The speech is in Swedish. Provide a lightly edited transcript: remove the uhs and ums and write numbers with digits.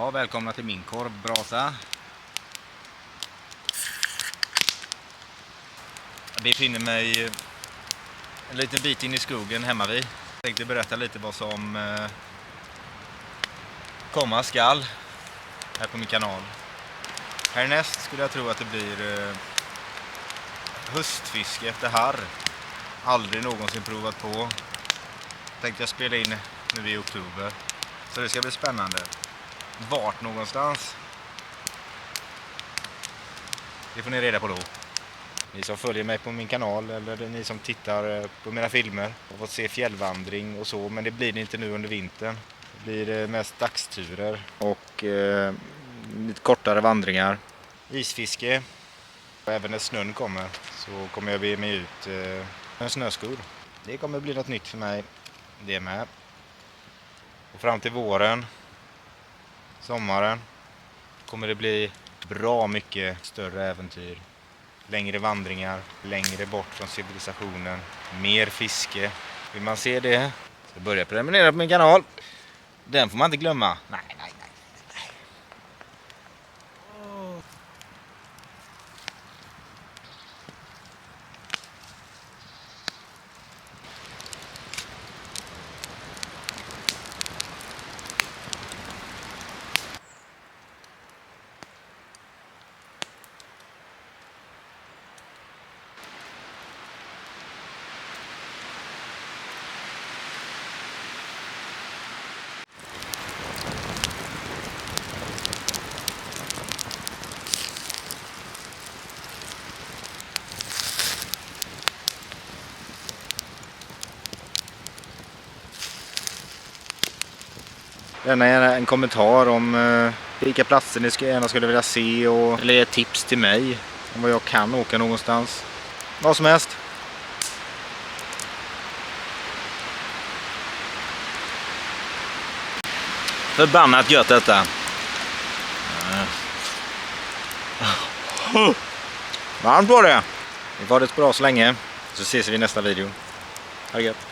Ja, välkomna till min korvbrasa. Jag befinner mig en liten bit in i skogen hemma vid. Jag tänkte berätta lite vad som komma skall här på min kanal. Härnäst skulle jag tro att det blir höstfiske efter harr. Aldrig någonsin provat på. Tänkte jag spela in nu i oktober. Så det ska bli spännande. Vart någonstans? Det får ni reda på då. Ni som följer mig på min kanal eller ni som tittar på mina filmer har fått se fjällvandring och så, men det blir det inte nu under vintern. Det blir mest dagsturer och lite kortare vandringar. Isfiske. Och även när snön kommer så kommer jag bege mig ut en snöskor. Det kommer bli något nytt för mig, det med. Och fram till våren, sommaren, kommer det bli bra mycket större äventyr. Längre vandringar, längre bort från civilisationen, mer fiske. Vill man se det så börja prenumerera på min kanal. Den får man inte glömma. Nej. Gärna en kommentar om vilka platser ni gärna skulle vilja se eller ett tips till mig om vad jag kan åka någonstans. Vad som helst. Förbannat gött detta. Varmt var det. Vi var det bra så länge. Så ses vi i nästa video. Ha det gött.